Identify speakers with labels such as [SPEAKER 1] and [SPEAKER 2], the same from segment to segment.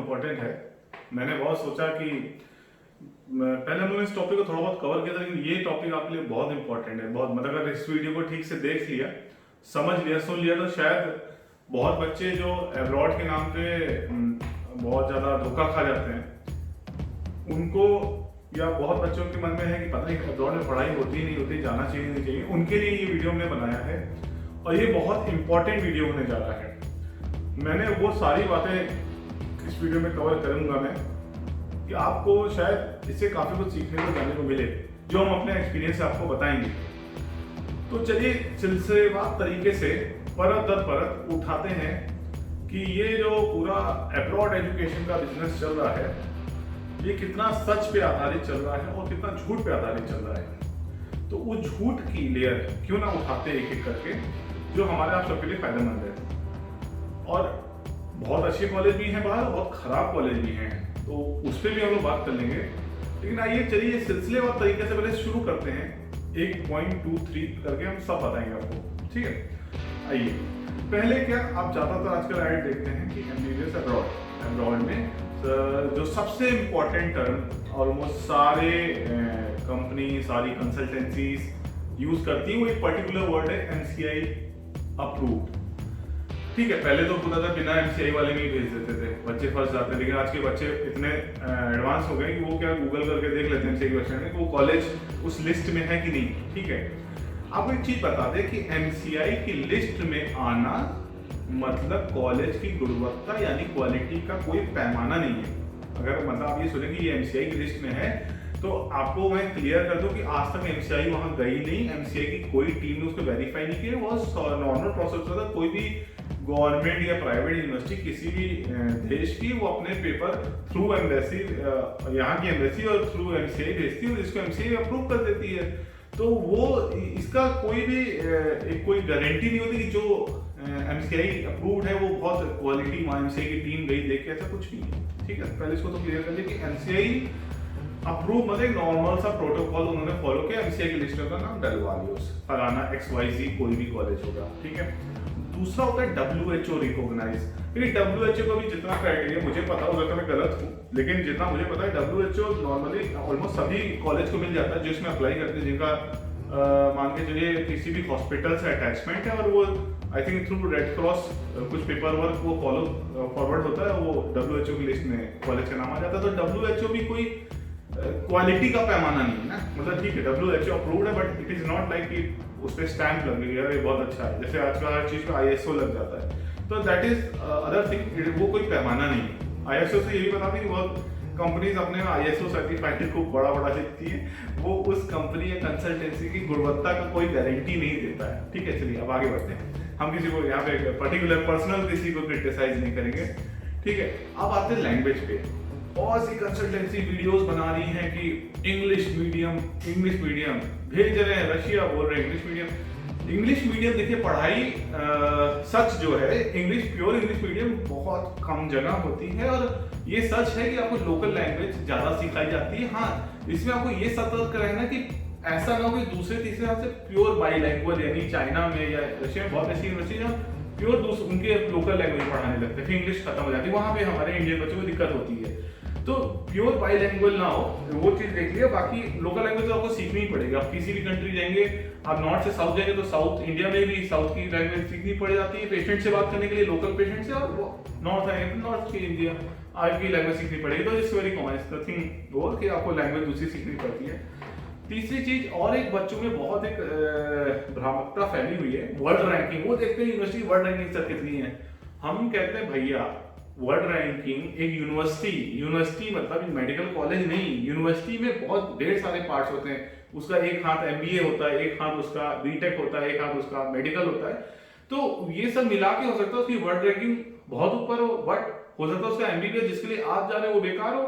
[SPEAKER 1] Important है। मैंने बहुत सोचा कि पहले हम लोग इस टॉपिक को थोड़ा बहुत कवर किया था, लेकिन ये टॉपिक आपके लिए बहुत इंपॉर्टेंट है। बहुत मतलब अगर इस वीडियो को ठीक से देख लिया, समझ लिया, सुन लिया, तो शायद बहुत बच्चे जो एब्रॉड के नाम पे बहुत ज़्यादा धोखा खा जाते हैं उनको, या बहुत बच्चों के मन में है कि पता नहीं एब्रॉड में पढ़ाई होती नहीं होती, जाना चाहिए नहीं चाहिए, उनके लिए ये वीडियो हमने बनाया है और ये बहुत इंपॉर्टेंट वीडियो होने जा रहा है। मैंने वो सारी बातें इस वीडियो में कवर करूंगा मैं कि आपको शायद इससे काफ़ी कुछ सीखने को जानने को मिले, जो हम अपने एक्सपीरियंस से आपको बताएंगे। तो चलिए सिलसिलेवार तरीके से परत दर परत उठाते हैं कि ये जो पूरा एब्रॉड एजुकेशन का बिजनेस चल रहा है ये कितना सच पे आधारित चल रहा है और कितना झूठ पे आधारित चल रहा है। तो उस झूठ की लेयर क्यों ना उठाते एक एक करके, जो हमारे आप सबके लिए फायदेमंद है। और बहुत अच्छे कॉलेज भी हैं बाहर, बहुत खराब कॉलेज भी हैं, तो उस पर भी हम लोग बात कर लेंगे। लेकिन आइए चलिए सिलसिलेवार तरीके से पहले शुरू करते हैं, 1.23 करके हम सब बताएंगे आपको, ठीक है। आइए पहले क्या, आप ज़्यादातर आजकल ऐड देखते हैं कि एमबीबीएस एब्रॉड में जो सबसे इम्पोर्टेंट टर्म ऑलमोस्ट सारे कंपनी, सारी कंसल्टेंसीज यूज करती है, वो एक पर्टिकुलर वर्ड है एमसीआई अप्रूव्ड। ठीक है, पहले तो होता था बिना एमसीआई वाले में ही भेज देते थे, बच्चे फंस जाते, लेकिन आज के बच्चे इतने एडवांस हो गए कि वो क्या गूगल करके देख लेते हैं एमसीआई के क्वेश्चन में कि वो कॉलेज उस लिस्ट में है कि नहीं। ठीक है, आपको एक चीज बता दें कि एमसीआई की लिस्ट में आना मतलब कॉलेज की गुणवत्ता यानी क्वालिटी का कोई पैमाना नहीं है। अगर मतलब आप ये सुने कि ये एमसीआई की लिस्ट में है, तो आपको मैं क्लियर कर दूं कि आज तक एमसीआई वहां गई नहीं, एमसीआई की कोई टीम ने उसको वेरीफाई नहीं किया। वो नॉर्मल प्रोसेस होता है, कोई भी गवर्नमेंट या प्राइवेट यूनिवर्सिटी किसी भी देश की वो अपने पेपर थ्रू एम्बेसी, यहाँ की एम्बेसी और थ्रू एमसीआई भेजती है और इसको एमसीआई अप्रूव कर देती है। तो वो इसका कोई भी कोई गारंटी नहीं होती कि जो एमसीआई अप्रूव्ड है वो बहुत क्वालिटी, वहाँ एमसीआई की टीम गई देख के, ऐसा कुछ नहीं है। ठीक है, पहले इसको तो क्लियर कर लिया कि एमसीआई अप्रूव मतलब नॉर्मल सा प्रोटोकॉल उन्होंने फॉलो किया, एमसीआई की लिस्ट का नाम डलवा लिया उस फलाना XYZ कोई भी कॉलेज होगा। ठीक है, दूसरा होता है WHO रिकॉग्नाइज। लेकिन WHO का भी जितना क्राइटेरिया मुझे पता हो सकता है मैं गलत हूँ, लेकिन जितना मुझे पता है WHO नॉर्मली ऑलमोस्ट सभी कॉलेज को मिल जाता है जो इसमें अप्लाई करते हैं, जिनका मान के चलिए किसी भी हॉस्पिटल से अटैचमेंट है और वो I think through red cross कुछ पेपर वर्क वो फॉरवर्ड होता है, वो WHO की लिस्ट में कॉलेज का नाम आ जाता है। तो WHO भी कोई क्वालिटी का पैमाना नहीं है ना, मतलब ठीक है WHO अप्रूव्ड है, but it is not like कि उस पर स्टैंप लग गई यार ये बहुत अच्छा है, जैसे आजकल हर चीज पे ISO लग जाता है। तो दैट इज अदर थिंग, वो कोई पैमाना नहीं है। ISO से ये भी बता दें कि बहुत कंपनीज अपने ISO सर्टिफाइड को बड़ा बड़ा लिखती है, वो उस कंपनी या कंसल्टेंसी की गुणवत्ता का कोई गारंटी नहीं देता है। ठीक है, चलिए अब आगे बढ़ते हैं, हम किसी को यहाँ पे पर्टिकुलर पर्सनल किसी को क्रिटिसाइज नहीं करेंगे। ठीक है, अब आते हैं लैंग्वेज पे। बहुत सी कंसल्टेंसी वीडियोस बना रही हैं कि इंग्लिश मीडियम भेज रहे हैं, रशिया बोल रहे हैं इंग्लिश मीडियम। देखिए पढ़ाई सच जो है इंग्लिश, प्योर इंग्लिश मीडियम बहुत कम जगह होती है, और ये सच है कि आपको लोकल लैंग्वेज ज्यादा सिखाई जाती है। हाँ, इसमें आपको ये सतर्क रहना कि ऐसा ना हो कि दूसरे तीसरे हाथ से प्योर बाईलैंग्वेज, यानी चाइना में या रशिया में बहुत ऐसी यूनिवर्सिटी जहाँ प्योर उनके लोकल लैंग्वेज पढ़ाने लगते हैं, फिर इंग्लिश खत्म हो जाती है, वहां पे हमारे इंडियन बच्चों को दिक्कत होती है। तो प्योर बाईलैंग्वेज ना हो, वो चीज देख लिया। बाकी लोकल लैंग्वेज तो आपको सीखनी ही पड़ेगी। आप किसी भी कंट्री जाएंगे, आप नॉर्थ से साउथ जाएंगे तो साउथ इंडिया में भी साउथ की लैंग्वेज सीखनी पड़ जाती है पेशेंट से बात करने के लिए, लोकल पेशेंट से, और वो नॉर्थ आएंगे तो नॉर्थ की इंडिया आपकी लैंग्वेज सीखनी पड़ेगी। तो इट्स वेरी कॉमन थिंग वो कि आपको लैंग्वेज दूसरी सीखनी पड़ती है। तीसरी चीज, और एक बच्चों में बहुत एक भ्रामकता फैली हुई है, वर्ल्ड रैंकिंग। वो देखते हैं यूनिवर्सिटी वर्ल्ड रैंकिंग सर कितनी है, हम कहते हैं भैया वर्ल्ड रैंकिंग एक यूनिवर्सिटी मतलब मेडिकल कॉलेज नहीं, यूनिवर्सिटी में बहुत ढेर सारे पार्ट्स होते हैं। उसका एक हाथ MBA होता है, एक हाथ उसका BTech होता है, एक हाथ उसका मेडिकल होता है। तो ये सब मिला के हो सकता है उसकी वर्ल्ड रैंकिंग बहुत ऊपर हो, बट हो सकता है उसका MBBS जिसके लिए आप जा रहे हो वो बेकार हो।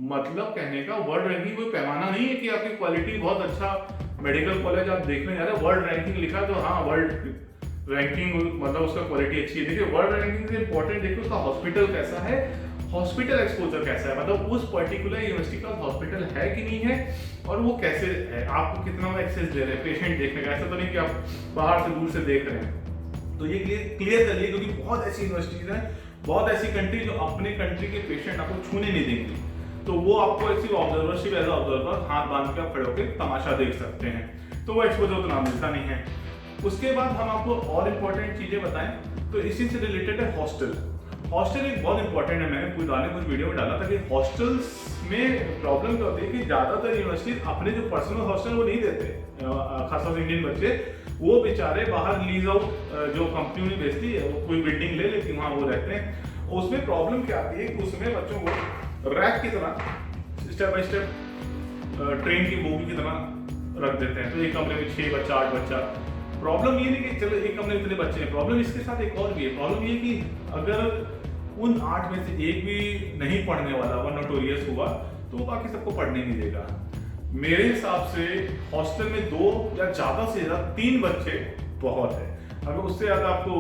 [SPEAKER 1] मतलब कहने का वर्ल्ड रैंकिंग कोई पैमाना नहीं है कि आपकी क्वालिटी बहुत अच्छा मेडिकल कॉलेज आप देखने जा रहे हो, वर्ल्ड रैंकिंग लिखा तो हाँ वर्ल्ड रैंकिंग मतलब उसका क्वालिटी अच्छी है। देखिए वर्ल्ड रैंकिंग से इंपॉर्टेंट देखिए उसका हॉस्पिटल कैसा है, हॉस्पिटल एक्सपोजर कैसा है, मतलब उस पर्टिकुलर यूनिवर्सिटी का हॉस्पिटल है कि नहीं है, और वो कैसे है, आपको कितना एक्सेस दे रहे हैं पेशेंट देखने का। ऐसा तो नहीं कि आप बाहर से दूर से देख रहे हैं। तो ये क्लियर कर लिए, क्योंकि बहुत ऐसी यूनिवर्सिटीज हैं बहुत ऐसी कंट्री जो अपने कंट्री के पेशेंट आपको छूने नहीं देंगी, तो वो आपको ऐसी ऑब्जर्वरशिप एज ऑब्जर्वर हाथ बांध के आप खड़े होकर तमाशा देख सकते हैं, तो वो एक्सपोजर उतना मिलता नहीं है। उसके बाद हम आपको और इम्पोर्टेंट चीजें बताएं तो इसी से रिलेटेड है हॉस्टल। हॉस्टल एक बहुत इंपॉर्टेंट है, मैंने कुछ वीडियो में डाला था कि हॉस्टल्स में प्रॉब्लम क्या होती है कि ज्यादातर यूनिवर्सिटी अपने जो पर्सनल हॉस्टल वो नहीं देते, खासतौर से इंडियन बच्चे वो बेचारे बाहर लीज आउट जो कंपनी ने बेचती है वो कोई बिल्डिंग ले लेती है, वहां वो रहते हैं। उसमें प्रॉब्लम क्या आती है कि उसमें बच्चों को रैक की तरह स्टेप बाय स्टेप ट्रेन की बोगी की तरह रख देते हैं, तो एक कमरे में 6 बच्चा 8 बच्चा। प्रॉब्लम ये नहीं कि चलो एक कमरे में इतने बच्चे हैं, प्रॉब्लम इसके साथ एक और भी है। प्रॉब्लम ये कि अगर उन 8 में से एक भी नहीं पढ़ने वाला हुआ, नोटोरियस हुआ, तो वो बाकी सबको पढ़ने नहीं देगा। मेरे हिसाब से हॉस्टल में 2 या ज्यादा से ज्यादा 3 बच्चे बहुत है। अगर उससे ज्यादा आपको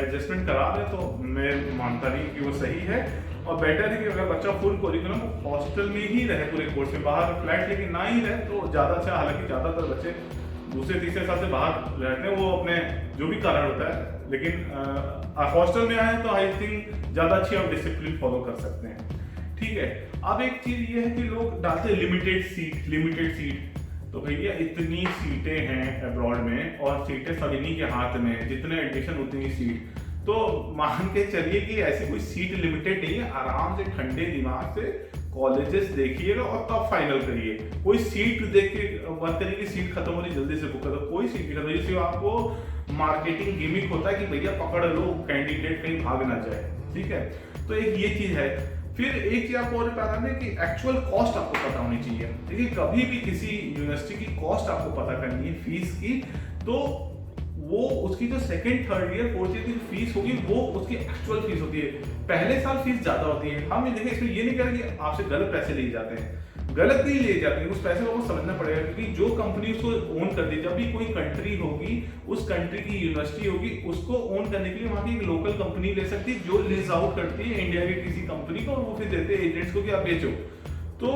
[SPEAKER 1] एडजस्टमेंट करा दें तो मैं मानता नहीं कि वो सही है, और बेटर है कि अगर बच्चा फुल करिकुलम हॉस्टल में ही रहे पूरे कोर्स में, बाहर फ्लैट लेके ना ही रहे तो ज्यादा अच्छा। हालांकि ज्यादातर बच्चे दूसरे तीसरे साल से बाहर रहते हैं, वो अपने जो भी कारण होता है, लेकिन हॉस्टल में आए तो आई थिंक ज्यादा अच्छी आप डिसिप्लिन फॉलो कर सकते हैं। ठीक है, अब एक चीज ये है कि लोग डालते हैं लिमिटेड सीट। तो भैया इतनी सीटें हैं अब्रॉड में और सीटें सब इन्हीं के हाथ में, जितने एडमिशन उतनी सीट, तो मान के चलिए कि ऐसी कोई सीट लिमिटेड नहीं है। आराम से ठंडे दिमाग से कॉलेजेस देखिएगा और तब फाइनल करिए। कोई सीट देख के बात करिए कि सीट खत्म हो रही जल्दी से बुक कर दो, कोई सीट नहीं खत्म। जैसे आपको मार्केटिंग गिमिक होता है कि भैया पकड़ लो कैंडिडेट कहीं भाग ना जाए, ठीक है। तो एक ये चीज है। फिर एक चीज आपको और बताना है कि एक्चुअल कॉस्ट आपको पता होनी चाहिए। देखिए कभी भी किसी यूनिवर्सिटी की कॉस्ट आपको पता करनी है फीस की, तो वो उसकी जो second third year fourth year की फीस होगी वो उसकी एक्चुअल फीस होती है। पहले साल फीस ज्यादा होती है। हम ये देखें, इसमें ये नहीं कह रहे कि आपसे गलत पैसे लिए जाते हैं, गलत नहीं लिए जाते हैं, उस पैसे को आपको समझना पड़ेगा, क्योंकि जो कंपनी उसको ओन कर दी, जब भी कोई कंट्री होगी, उस कंट्री की यूनिवर्सिटी होगी, उसको ओन करने के लिए वहां की एक लोकल कंपनी ले सकती है जो लीज आउट करती है इंडिया की किसी कंपनी को, और वो फिर देते हैं एजेंट्स को कि आप बेचो। तो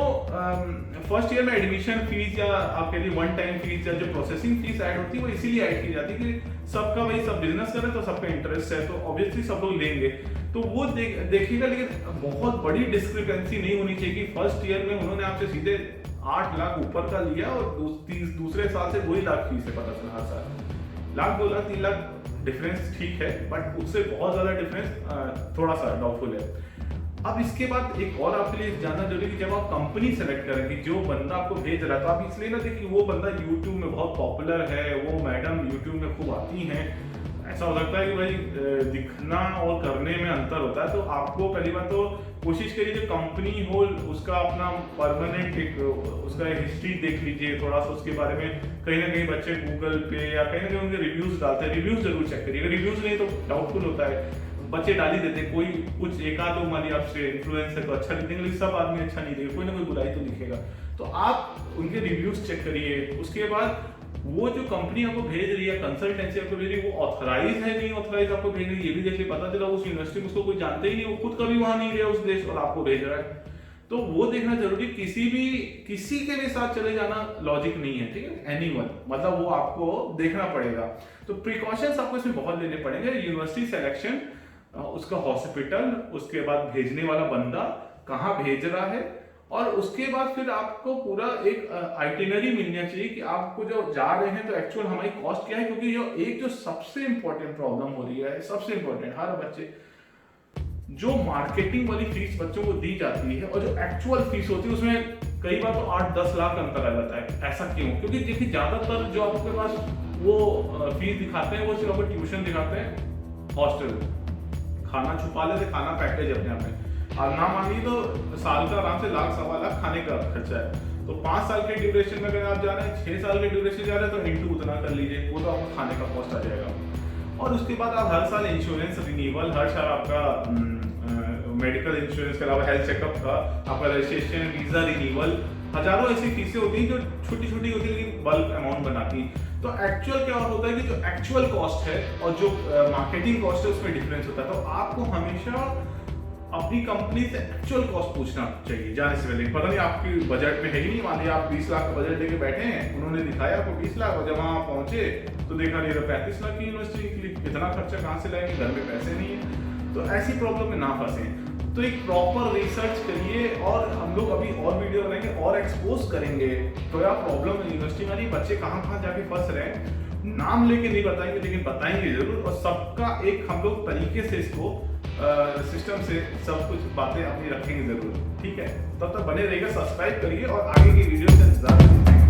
[SPEAKER 1] फर्स्ट ईयर में एडमिशन फीस या आप कह लीजिए वन टाइम फीस या जो प्रोसेसिंग फीस ऐड होती है वो इसीलिए ऐड की जाती है कि सबका भाई सब बिजनेस कर रहे हैं तो सबका इंटरेस्ट है, तो ऑब्वियसली सब लोग लेंगे, तो वो देखिएगा। लेकिन बहुत बड़ी डिस्क्रिपेंसी नहीं होनी चाहिए कि फर्स्ट ईयर में उन्होंने आपसे सीधे 8 लाख ऊपर का लिया और दूसरे साल से 2 लाख फीस है, पता चला हर साल लाख 2 लाख 3 लाख डिफरेंस ठीक है, बट उससे बहुत ज्यादा डिफरेंस थोड़ा सा डाउटफुल है। अब इसके बाद एक और आपके लिए जानना जरूरी कि जब आप कंपनी सेलेक्ट करें कि जो बंदा आपको भेज रहा है, तो आप इसलिए ना देखिए वो बंदा यूट्यूब में बहुत पॉपुलर है, वो मैडम यूट्यूब में खूब आती हैं, ऐसा हो सकता है कि भाई दिखना और करने में अंतर होता है। तो आपको पहली बात तो कोशिश करिए जो कंपनी हो उसका अपना परमानेंट एक उसका हिस्ट्री देख लीजिए थोड़ा सा, उसके बारे में कहीं ना कहीं बच्चे गूगल पे या कहीं ना कहीं उनके रिव्यूज डालते हैं, रिव्यूज जरूर चेक करिए। रिव्यूज नहीं तो डाउटफुल होता है, बच्चे डाल ही देते, कोई कुछ एक आध लोग मानिए आपसे इन्फ्लुएंस है तो अच्छा लिखेंगे, लेकिन सब आदमी अच्छा नहीं लिखेगा, कोई ना कोई बुराई तो लिखेगा। तो आप उनके रिव्यूज चेक करिए। उसके बाद वो जो कंपनी आपको भेज रही है, कंसल्टेंसी आपको भेज रही है, वो ऑथराइज है नहीं ऑथराइज आपको भेज रही है, ये भी देखिए। पता चला उस यूनिवर्सिटी में उसको कोई जानते ही नहीं, वो खुद कभी वहां नहीं गया उस देश और आपको भेज रहा है, तो वो देखना जरूरी। किसी के भी साथ चले जाना लॉजिक नहीं है, ठीक है, एनीवन, मतलब वो आपको देखना पड़ेगा। तो प्रिकॉशंस आपको इसमें बहुत लेने पड़ेंगे। यूनिवर्सिटी सिलेक्शन, उसका हॉस्पिटल, उसके बाद भेजने वाला बंदा कहाँ भेज रहा है, और उसके बाद फिर आपको पूरा एक आइटिनरी मिलना चाहिए कि आपको जो जा रहे हैं तो एक्चुअल हमारी कॉस्ट क्या है। क्योंकि जो सबसे इंपॉर्टेंट प्रॉब्लम हो रही है, सबसे इंपॉर्टेंट, हर बच्चे जो मार्केटिंग वाली फीस बच्चों को दी जाती है और जो एक्चुअल फीस होती है उसमें कई बार तो 8-10 लाख अंतर आ जाता है। ऐसा क्यों? क्योंकि देखिए ज्यादातर जो आपके पास वो फीस दिखाते हैं वो सिर्फ आपको ट्यूशन दिखाते हैं, हॉस्टल, खाना छुपा लेते, खाना पैकेज अपने आप में, और ना मानिए तो साल का आराम से 1-1.25 लाख खाने का खर्चा है। तो 5 साल के ड्यूरेशन में अगर आप जा रहे हैं, 6 साल के ड्यूरेशन जा रहे हैं, तो इंटू उतना कर लीजिए, वो तो आपको खाने का कॉस्ट आ जाएगा। और उसके बाद आप हर साल इंश्योरेंस रिन्यूअल, हर साल आपका मेडिकल इंश्योरेंस के अलावा हेल्थ चेकअप का आपका रजिस्ट्रेशन, वीजा रिन्यूअल, हजारों ऐसी फीसें होती हैं जो छोटी छोटी होती है लेकिन बल्क अमाउंट बनाती है। तो एक्चुअल क्या होता है कि जो एक्चुअल कॉस्ट है और जो मार्केटिंग कॉस्ट है उसमें डिफरेंस होता है। तो आपको हमेशा अपनी कंपनी से एक्चुअल कॉस्ट पूछना चाहिए जाने से पहले। पता नहीं आपकी बजट में है ही नहीं, मान लिया आप 20 लाख का बजट लेके बैठे हैं, उन्होंने दिखाया आपको 20 लाख, और जब वहां पहुंचे तो देखा नहीं 35 लाख की यूनिवर्सिटी के लिए, इतना खर्चा कहाँ से लाएंगे, घर में पैसे नहीं है। तो ऐसी प्रॉब्लम में ना फंसे। तो एक प्रॉपर रिसर्च करिए, और हम लोग अभी और वीडियो बनाएंगे और एक्सपोज करेंगे तो क्या प्रॉब्लम यूनिवर्सिटी में बच्चे कहाँ जाके फंस रहे हैं, नाम लेके नहीं बताएंगे लेकिन बताएंगे जरूर, और सबका एक हम लोग तरीके से इसको सिस्टम से सब कुछ बातें अपनी रखेंगे जरूर। ठीक है, तब तक बने रहिएगा, सब्सक्राइब करिए और आगे की वीडियो से इंतजार करिए।